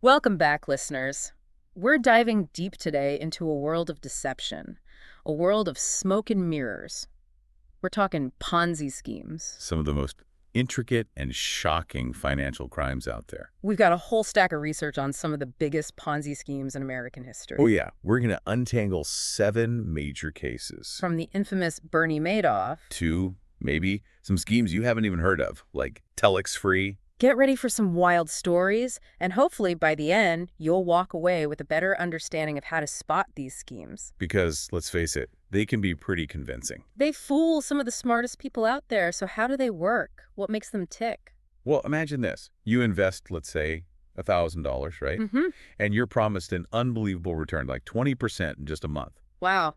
Welcome back, listeners. We're diving deep today into a world of deception, a world of smoke and mirrors. We're talking Ponzi schemes. Some of the most intricate and shocking financial crimes out there. We've got a whole stack of research on some of the biggest Ponzi schemes in American history. Oh yeah, we're going to untangle 7 major cases. From the infamous Bernie Madoff to maybe some schemes you haven't even heard of, like telex-free. Get ready for some wild stories, and hopefully by the end, you'll walk away with a better understanding of how to spot these schemes. Because, let's face it, they can be pretty convincing. They fool some of the smartest people out there, so how do they work? What makes them tick? Well, imagine this. You invest, let's say, $1,000, right? And you're promised an unbelievable return, like 20% in just a month. Wow,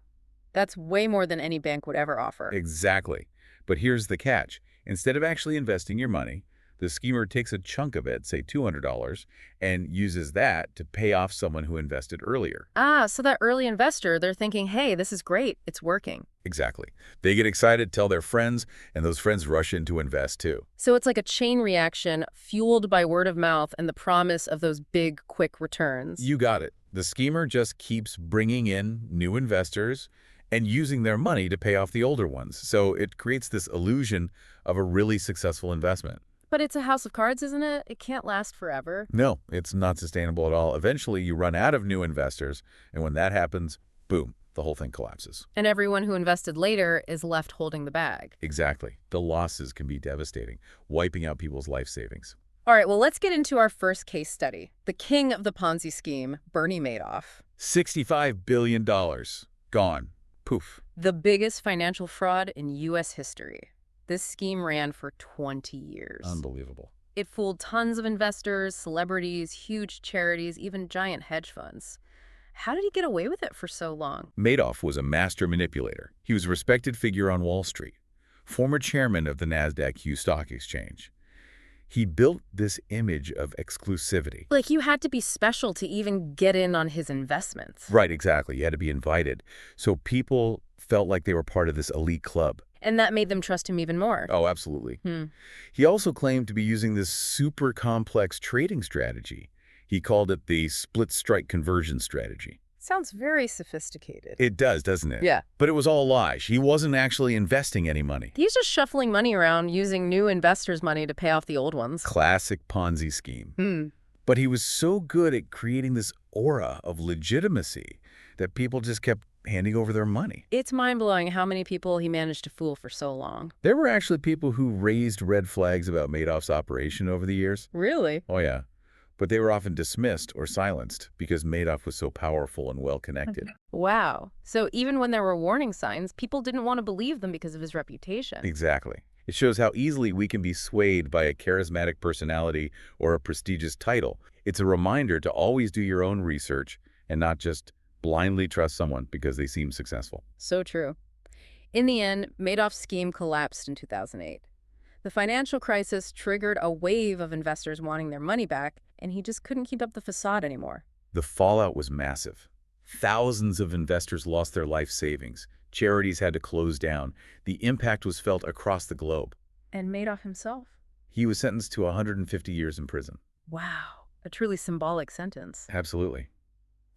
that's way more than any bank would ever offer. Exactly. But here's the catch. Instead of actually investing your money, the schemer takes a chunk of it, say $200, and uses that to pay off someone who invested earlier. So that early investor, they're thinking, hey, this is great, it's working. Exactly. They get excited, tell their friends, and those friends rush in to invest too. So it's like a chain reaction fueled by word of mouth and the promise of those big, quick returns. You got it. The schemer just keeps bringing in new investors and using their money to pay off the older ones. So it creates this illusion of a really successful investment. But it's a house of cards, isn't it? It can't last forever. No, it's not sustainable at all. Eventually, you run out of new investors, and when that happens, boom, the whole thing collapses. And everyone who invested later is left holding the bag. Exactly. The losses can be devastating, wiping out people's life savings. All right, well, let's get into our first case study. The king of the Ponzi scheme, Bernie Madoff. $65 billion. Gone. Poof. The biggest financial fraud in U.S. history. This scheme ran for 20 years. Unbelievable. It fooled tons of investors, celebrities, huge charities, even giant hedge funds. How did he get away with it for so long? Madoff was a master manipulator. He was a respected figure on Wall Street, former chairman of the NASDAQ Stock Exchange. He built this image of exclusivity. Like you had to be special to even get in on his investments. Right, exactly. You had to be invited. So people felt like they were part of this elite club. And that made them trust him even more. Oh, absolutely. He also claimed to be using this super complex trading strategy. He called it the split strike conversion strategy. Sounds very sophisticated. It does, doesn't it? Yeah. But it was all a lie. He wasn't actually investing any money. He's just shuffling money around using new investors' money to pay off the old ones. Classic Ponzi scheme. But he was so good at creating this aura of legitimacy that people just kept handing over their money. It's mind-blowing how many people he managed to fool for so long. There were actually people who raised red flags about Madoff's operation over the years. Really? Oh, yeah. But they were often dismissed or silenced because Madoff was so powerful and well-connected. Wow. So even when there were warning signs, people didn't want to believe them because of his reputation. Exactly. It shows how easily we can be swayed by a charismatic personality or a prestigious title. It's a reminder to always do your own research and not just blindly trust someone because they seem successful. So true. In the end, Madoff's scheme collapsed in 2008. The financial crisis triggered a wave of investors wanting their money back, and he just couldn't keep up the facade anymore. The fallout was massive. Thousands of investors lost their life savings. Charities had to close down. The impact was felt across the globe. And Madoff himself? He was sentenced to 150 years in prison. Wow, a truly symbolic sentence. Absolutely.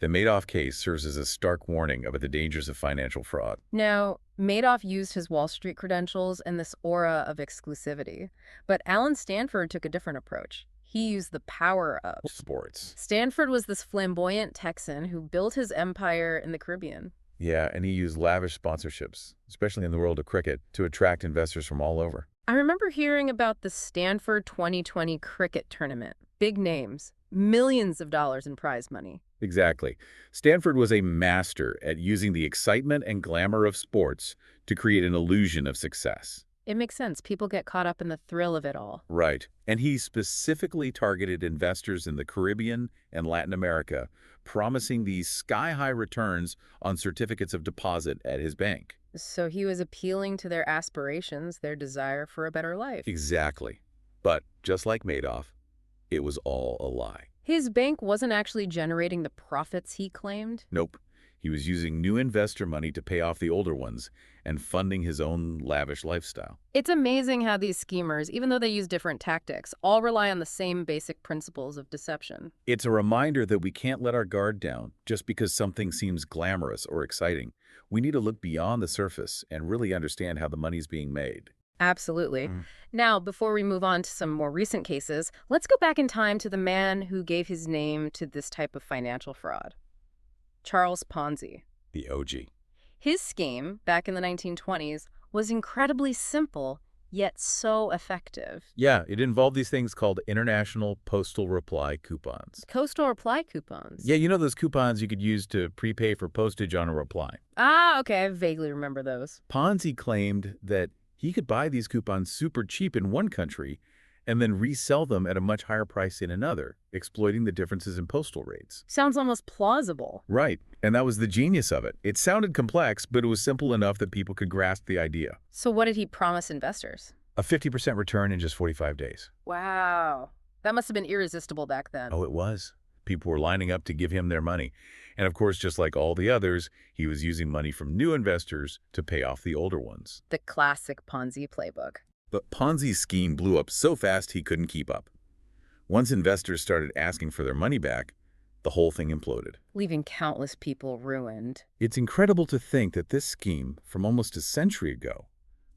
The Madoff case serves as a stark warning about the dangers of financial fraud. Now, Madoff used his Wall Street credentials and this aura of exclusivity, but Alan Stanford took a different approach. He used the power of Sports. Stanford was this flamboyant Texan who built his empire in the Caribbean. Yeah, and he used lavish sponsorships, especially in the world of cricket, to attract investors from all over. I remember hearing about the Stanford 2020 cricket tournament. Big names, millions of dollars in prize money. Exactly. Stanford was a master at using the excitement and glamour of sports to create an illusion of success. It makes sense. People get caught up in the thrill of it all. Right. And he specifically targeted investors in the Caribbean and Latin America, promising these sky-high returns on certificates of deposit at his bank. So he was appealing to their aspirations, their desire for a better life. Exactly. But just like Madoff, it was all a lie. His bank wasn't actually generating the profits he claimed? Nope. He was using new investor money to pay off the older ones and funding his own lavish lifestyle. It's amazing how these schemers, even though they use different tactics, all rely on the same basic principles of deception. It's a reminder that we can't let our guard down just because something seems glamorous or exciting. We need to look beyond the surface and really understand how the money's being made. Absolutely. Now, before we move on to some more recent cases, let's go back in time to the man who gave his name to this type of financial fraud. Charles Ponzi. The OG. His scheme, back in the 1920s, was incredibly simple, yet so effective. Yeah, it involved these things called international postal reply coupons. Coastal reply coupons. Yeah, you know those coupons you could use to prepay for postage on a reply. Ah, okay, I vaguely remember those. Ponzi claimed that he could buy these coupons super cheap in one country and then resell them at a much higher price in another, exploiting the differences in postal rates. Sounds almost plausible. Right, and that was the genius of it. It sounded complex, but it was simple enough that people could grasp the idea. So what did he promise investors? A 50% return in just 45 days. Wow. That must have been irresistible back then. Oh, it was. People were lining up to give him their money. And of course, just like all the others, he was using money from new investors to pay off the older ones. The classic Ponzi playbook. But Ponzi's scheme blew up so fast he couldn't keep up. Once investors started asking for their money back, the whole thing imploded. Leaving countless people ruined. It's incredible to think that this scheme, from almost a century ago,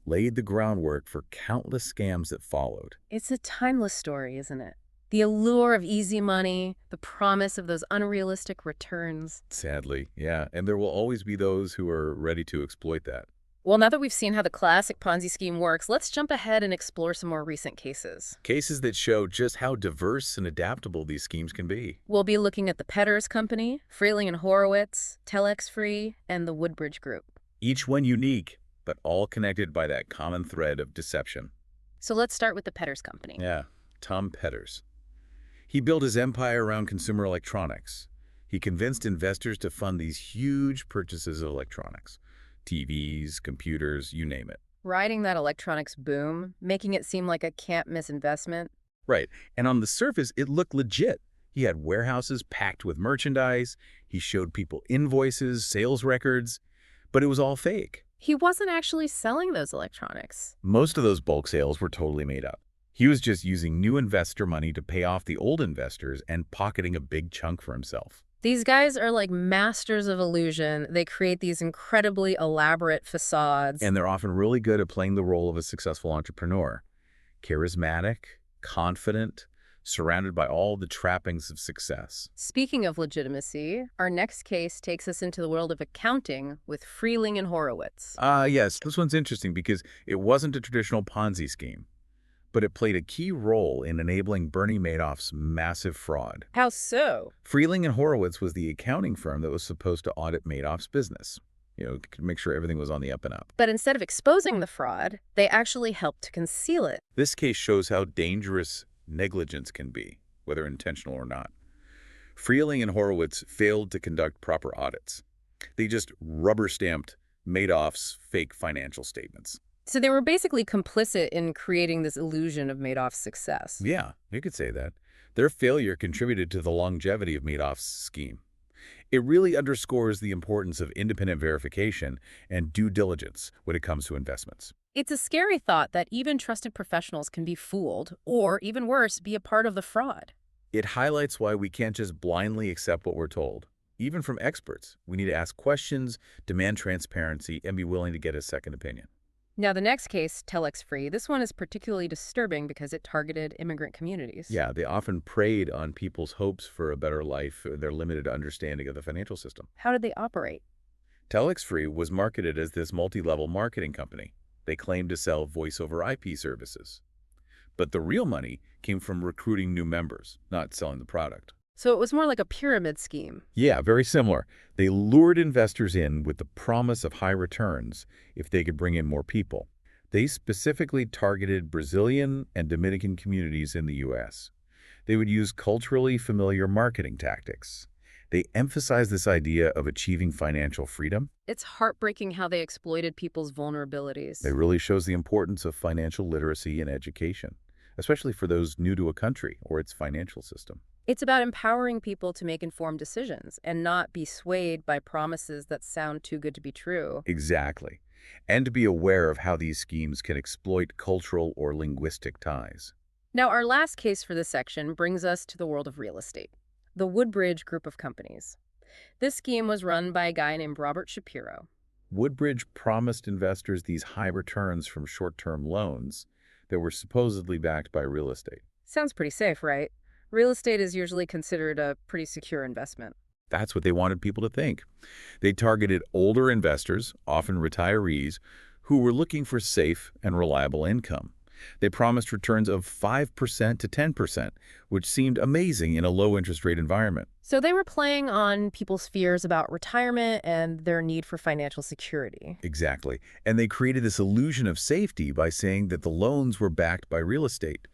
laid the groundwork for countless scams that followed. It's a timeless story, isn't it? The allure of easy money, the promise of those unrealistic returns. Sadly, yeah, and there will always be those who are ready to exploit that. Well, now that we've seen how the classic Ponzi scheme works, let's jump ahead and explore some more recent cases. Cases that show just how diverse and adaptable these schemes can be. We'll be looking at the Pedders Company, Freeling and Horowitz, Telex Free, and the Woodbridge Group. Each one unique, but all connected by that common thread of deception. So let's start with the Pedders Company. Yeah, Tom Pedders. He built his empire around consumer electronics. He convinced investors to fund these huge purchases of electronics. TVs, computers, you name it. Riding that electronics boom, making it seem like a can't-miss investment. Right, and on the surface, it looked legit. He had warehouses packed with merchandise. He showed people invoices, sales records, but it was all fake. He wasn't actually selling those electronics. Most of those bulk sales were totally made up. He was just using new investor money to pay off the old investors and pocketing a big chunk for himself. These guys are like masters of illusion. They create these incredibly elaborate facades. And they're often really good at playing the role of a successful entrepreneur. Charismatic, confident, surrounded by all the trappings of success. Speaking of legitimacy, our next case takes us into the world of accounting with Freeling and Horowitz. Yes, this one's interesting because it wasn't a traditional Ponzi scheme, but it played a key role in enabling Bernie Madoff's massive fraud. How so? Freeling and Horowitz was the accounting firm that was supposed to audit Madoff's business. To make sure everything was on the up and up. But instead of exposing the fraud, they actually helped to conceal it. This case shows how dangerous negligence can be, whether intentional or not. Freeling and Horowitz failed to conduct proper audits. They just rubber-stamped Madoff's fake financial statements. So they were basically complicit in creating this illusion of Madoff's success. Yeah, you could say that. Their failure contributed to the longevity of Madoff's scheme. It really underscores the importance of independent verification and due diligence when it comes to investments. It's a scary thought that even trusted professionals can be fooled, or even worse, be a part of the fraud. It highlights why we can't just blindly accept what we're told. Even from experts, we need to ask questions, demand transparency, and be willing to get a second opinion. Now, the next case, Telex Free, this one is particularly disturbing because it targeted immigrant communities. Yeah, they often preyed on people's hopes for a better life, their limited understanding of the financial system. How did they operate? Telex Free was marketed as this multi-level marketing company. They claimed to sell voice-over IP services. But the real money came from recruiting new members, not selling the product. So it was more like a pyramid scheme. Yeah, very similar. They lured investors in with the promise of high returns if they could bring in more people. They specifically targeted Brazilian and Dominican communities in the U.S. They would use culturally familiar marketing tactics. They emphasized this idea of achieving financial freedom. It's heartbreaking how they exploited people's vulnerabilities. It really shows the importance of financial literacy and education, especially for those new to a country or its financial system. It's about empowering people to make informed decisions and not be swayed by promises that sound too good to be true. Exactly. And to be aware of how these schemes can exploit cultural or linguistic ties. Now, our last case for this section brings us to the world of real estate, the Woodbridge Group of Companies. This scheme was run by a guy named Robert Shapiro. Woodbridge promised investors these high returns from short-term loans that were supposedly backed by real estate. Sounds pretty safe, right? Real estate is usually considered a pretty secure investment. That's what they wanted people to think. They targeted older investors, often retirees, who were looking for safe and reliable income. They promised returns of 5% to 10%, which seemed amazing in a low-interest rate environment. So they were playing on people's fears about retirement and their need for financial security. Exactly. And they created this illusion of safety by saying that the loans were backed by real estate,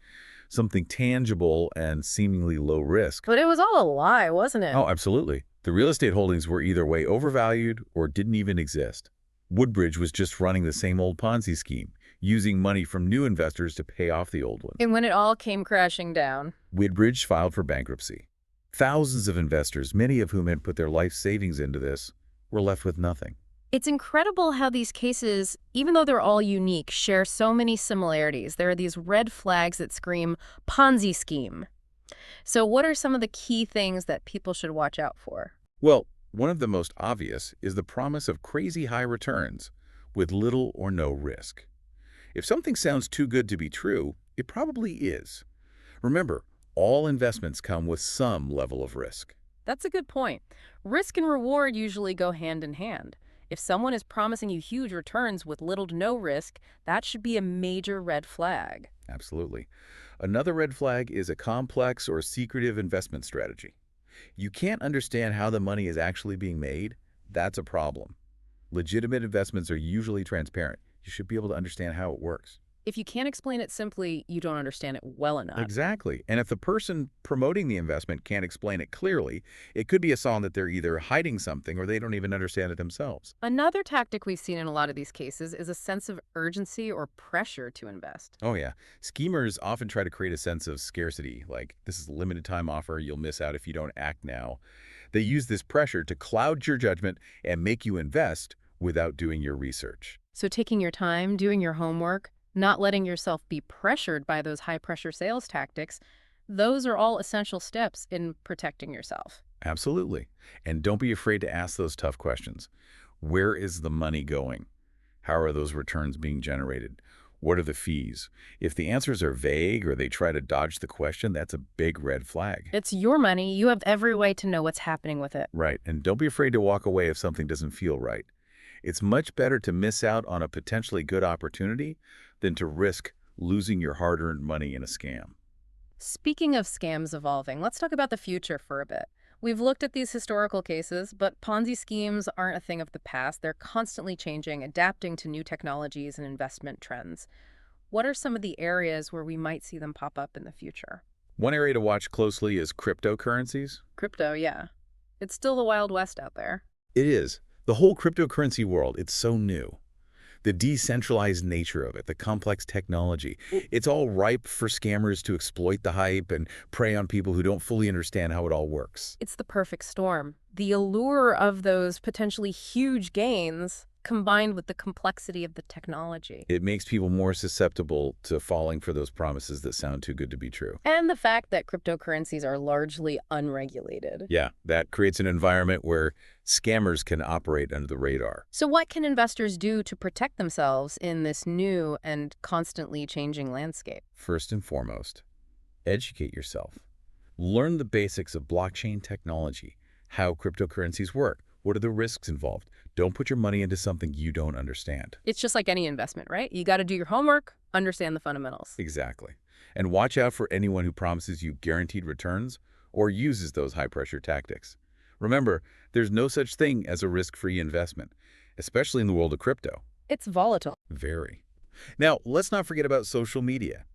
something tangible and seemingly low risk. But it was all a lie, wasn't it? Oh, absolutely. The real estate holdings were either way overvalued or didn't even exist. Woodbridge was just running the same old Ponzi scheme, using money from new investors to pay off the old ones. And when it all came crashing down. Woodbridge filed for bankruptcy. Thousands of investors, many of whom had put their life savings into this, were left with nothing. It's incredible how these cases, even though they're all unique, share so many similarities. There are these red flags that scream Ponzi scheme. So what are some of the key things that people should watch out for? Well, one of the most obvious is the promise of crazy high returns with little or no risk. If something sounds too good to be true, it probably is. Remember, all investments come with some level of risk. That's a good point. Risk and reward usually go hand in hand. If someone is promising you huge returns with little to no risk, that should be a major red flag. Absolutely. Another red flag is a complex or secretive investment strategy. You can't understand how the money is actually being made. That's a problem. Legitimate investments are usually transparent. You should be able to understand how it works. If you can't explain it simply, you don't understand it well enough. Exactly. And if the person promoting the investment can't explain it clearly, it could be a sign that they're either hiding something or they don't even understand it themselves. Another tactic we've seen in a lot of these cases is a sense of urgency or pressure to invest. Oh, yeah. Schemers often try to create a sense of scarcity, like this is a limited time offer, you'll miss out if you don't act now. They use this pressure to cloud your judgment and make you invest without doing your research. So taking your time, doing your homework, not letting yourself be pressured by those high-pressure sales tactics, those are all essential steps in protecting yourself. Absolutely. And don't be afraid to ask those tough questions. Where is the money going? How are those returns being generated? What are the fees? If the answers are vague or they try to dodge the question, that's a big red flag. It's your money. You have every right to know what's happening with it. Right. And don't be afraid to walk away if something doesn't feel right. It's much better to miss out on a potentially good opportunity than to risk losing your hard-earned money in a scam. Speaking of scams evolving, let's talk about the future for a bit. We've looked at these historical cases, but Ponzi schemes aren't a thing of the past. They're constantly changing, adapting to new technologies and investment trends. What are some of the areas where we might see them pop up in the future? One area to watch closely is cryptocurrencies. Crypto, yeah. It's still the Wild West out there. It is. The whole cryptocurrency world, it's so new. The decentralized nature of it, the complex technology, it's all ripe for scammers to exploit the hype and prey on people who don't fully understand how it all works. It's the perfect storm. The allure of those potentially huge gains combined with the complexity of the technology. It makes people more susceptible to falling for those promises that sound too good to be true. And the fact that cryptocurrencies are largely unregulated. Yeah, that creates an environment where scammers can operate under the radar. So what can investors do to protect themselves in this new and constantly changing landscape? First and foremost, educate yourself. Learn the basics of blockchain technology, how cryptocurrencies work, what are the risks involved. Don't put your money into something you don't understand. It's just like any investment, right? You got to do your homework, understand the fundamentals. Exactly. And watch out for anyone who promises you guaranteed returns or uses those high-pressure tactics. Remember, there's no such thing as a risk-free investment, especially in the world of crypto. It's volatile. Very. Now, let's not forget about social media.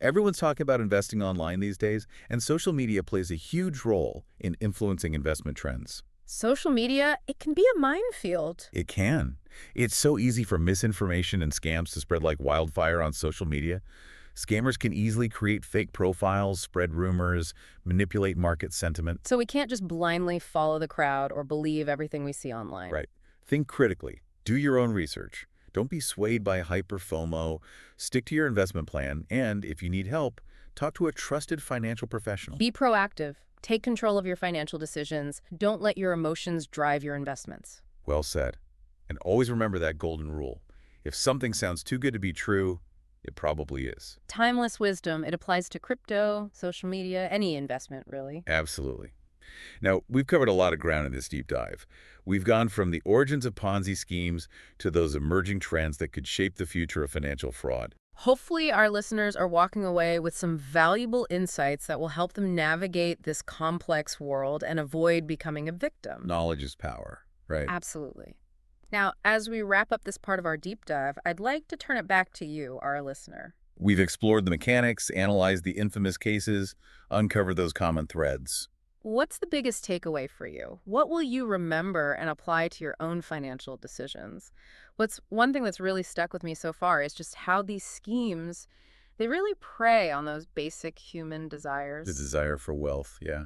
Everyone's talking about investing online these days, and social media plays a huge role in influencing investment trends. Social media, it can be a minefield. It can. It's so easy for misinformation and scams to spread like wildfire on social media. Scammers can easily create fake profiles, spread rumors, manipulate market sentiment. So we can't just blindly follow the crowd or believe everything we see online. Right. Think critically. Do your own research. Don't be swayed by hype or FOMO. Stick to your investment plan, and if you need help, talk to a trusted financial professional. Be proactive. Take control of your financial decisions. Don't let your emotions drive your investments. Well said. And always remember that golden rule. If something sounds too good to be true, it probably is. Timeless wisdom. It applies to crypto, social media, any investment, really. Absolutely. Now, we've covered a lot of ground in this deep dive. We've gone from the origins of Ponzi schemes to those emerging trends that could shape the future of financial fraud. Hopefully, our listeners are walking away with some valuable insights that will help them navigate this complex world and avoid becoming a victim. Knowledge is power, right? Absolutely. Now, as we wrap up this part of our deep dive, I'd like to turn it back to you, our listener. We've explored the mechanics, analyzed the infamous cases, uncovered those common threads. What's the biggest takeaway for you? What will you remember and apply to your own financial decisions? What's one thing that's really stuck with me so far is just how these schemes, they really prey on those basic human desires. The desire for wealth, yeah.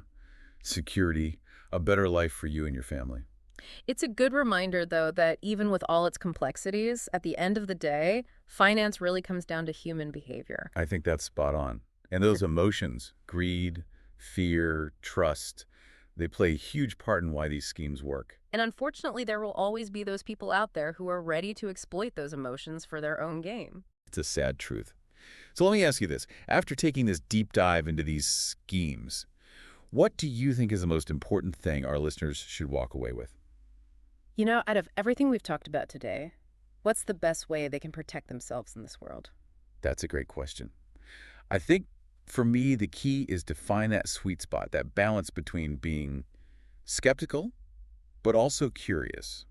Security, a better life for you and your family. It's a good reminder, though, that even with all its complexities, at the end of the day, finance really comes down to human behavior. I think that's spot on. And those emotions, greed, fear, trust, they play a huge part in why these schemes work. And unfortunately, there will always be those people out there who are ready to exploit those emotions for their own gain. It's a sad truth. So let me ask you this. After taking this deep dive into these schemes, what do you think is the most important thing our listeners should walk away with? You know, out of everything we've talked about today, what's the best way they can protect themselves in this world? That's a great question. I think for me, the key is to find that sweet spot, that balance between being skeptical, but also curious.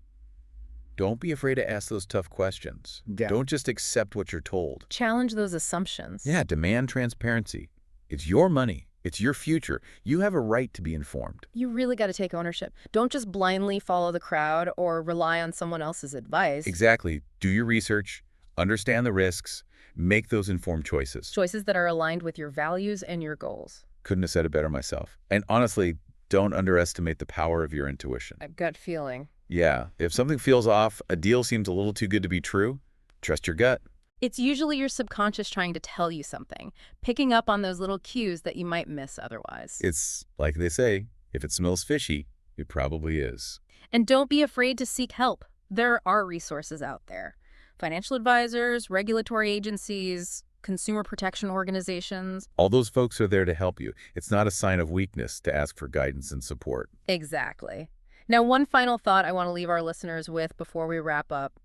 Don't be afraid to ask those tough questions. Yeah. Don't just accept what you're told. Challenge those assumptions. Yeah, demand transparency. It's your money. It's your future. You have a right to be informed. You really got to take ownership. Don't just blindly follow the crowd or rely on someone else's advice. Exactly. Do your research, understand the risks, make those informed choices. Choices that are aligned with your values and your goals. Couldn't have said it better myself. And honestly, don't underestimate the power of your intuition. A gut feeling. Yeah, if something feels off, a deal seems a little too good to be true, trust your gut. It's usually your subconscious trying to tell you something, picking up on those little cues that you might miss otherwise. It's like they say, if it smells fishy, it probably is. And don't be afraid to seek help. There are resources out there. Financial advisors, regulatory agencies, consumer protection organizations. All those folks are there to help you. It's not a sign of weakness to ask for guidance and support. Exactly. Now, one final thought I want to leave our listeners with before we wrap up.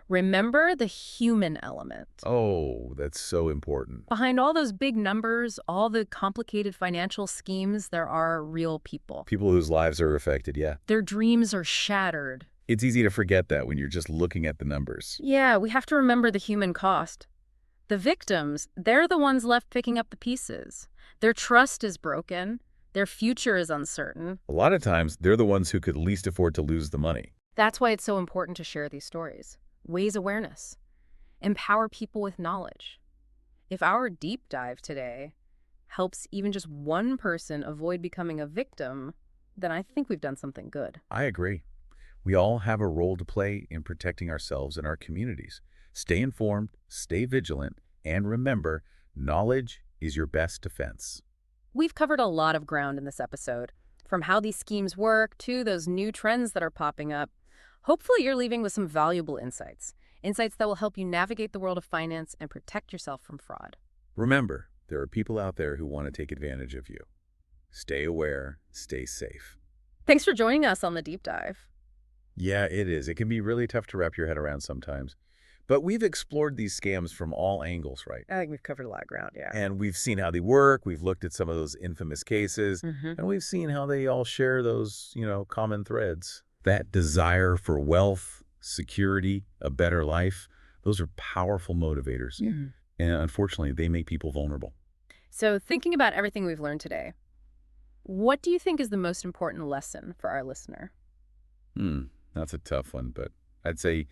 Remember the human element. Oh, that's so important. Behind all those big numbers, all the complicated financial schemes, there are real people. People whose lives are affected, yeah. Their dreams are shattered. It's easy to forget that when you're just looking at the numbers. Yeah, we have to remember the human cost. The victims, they're the ones left picking up the pieces. Their trust is broken. Their future is uncertain. A lot of times, they're the ones who could least afford to lose the money. That's why it's so important to share these stories. Raise awareness. Empower people with knowledge. If our deep dive today helps even just one person avoid becoming a victim, then I think we've done something good. I agree. We all have a role to play in protecting ourselves and our communities. Stay informed, stay vigilant, and remember, knowledge is your best defense. We've covered a lot of ground in this episode, from how these schemes work to those new trends that are popping up. Hopefully you're leaving with some valuable insights that will help you navigate the world of finance and protect yourself from fraud. Remember, there are people out there who want to take advantage of you. Stay aware, stay safe. Thanks for joining us on the deep dive. Yeah, it is. It can be really tough to wrap your head around sometimes. But we've explored these scams from all angles, right? I think we've covered a lot of ground, yeah. And we've seen how they work. We've looked at some of those infamous cases. And we've seen how they all share those, common threads. That desire for wealth, security, a better life, those are powerful motivators. And unfortunately, they make people vulnerable. So thinking about everything we've learned today, what do you think is the most important lesson for our listener? That's a tough one, but I'd say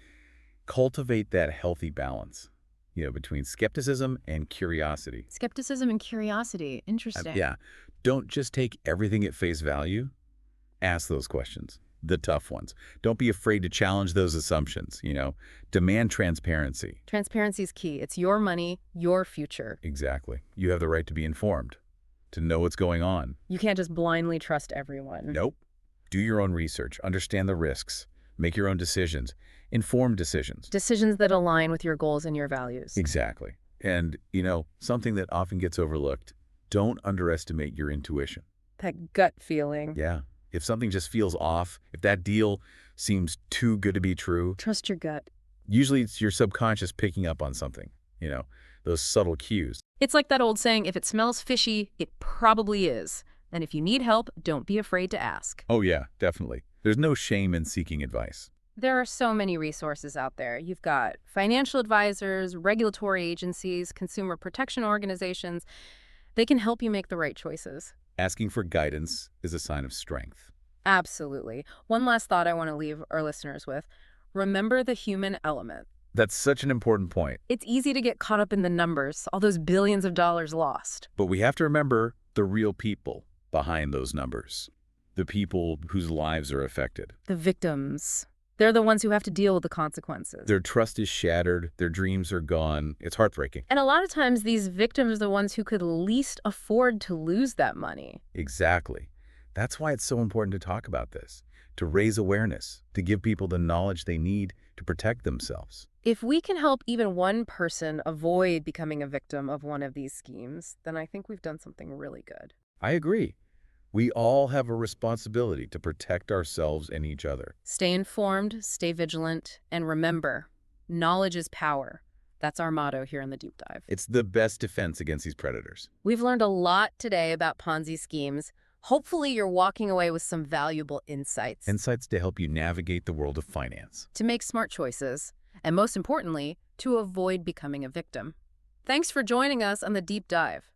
cultivate that healthy balance. between skepticism and curiosity. Skepticism and curiosity. Interesting. Yeah, don't just take everything at face value. Ask those questions, the tough ones. Don't be afraid to challenge those assumptions. Demand transparency. Transparency is key. It's your money, your future. Exactly. You have the right to be informed, to know what's going on. You can't just blindly trust everyone. Nope. Do your own research, understand the risks, make your own decisions, informed decisions. Decisions that align with your goals and your values. Exactly. And, something that often gets overlooked, don't underestimate your intuition. That gut feeling. Yeah. If something just feels off, if that deal seems too good to be true, Trust your gut. usually it's your subconscious picking up on something, those subtle cues. It's like that old saying, if it smells fishy, it probably is. And if you need help, don't be afraid to ask. Oh yeah, definitely. There's no shame in seeking advice. There are so many resources out there. You've got financial advisors, regulatory agencies, consumer protection organizations. They can help you make the right choices. Asking for guidance is a sign of strength. Absolutely. One last thought I want to leave our listeners with. Remember the human element. That's such an important point. It's easy to get caught up in the numbers, all those billions of dollars lost. But we have to remember the real people behind those numbers. The people whose lives are affected. The victims. They're the ones who have to deal with the consequences. Their trust is shattered. Their dreams are gone. It's heartbreaking. And a lot of times these victims are the ones who could least afford to lose that money. Exactly. That's why it's so important to talk about this, to raise awareness, to give people the knowledge they need to protect themselves. If we can help even one person avoid becoming a victim of one of these schemes, then I think we've done something really good. I agree. We all have a responsibility to protect ourselves and each other. Stay informed, stay vigilant, and remember, knowledge is power. That's our motto here in the Deep Dive. It's the best defense against these predators. We've learned a lot today about Ponzi schemes. Hopefully you're walking away with some valuable insights. Insights to help you navigate the world of finance. To make smart choices, and most importantly, to avoid becoming a victim. Thanks for joining us on the Deep Dive.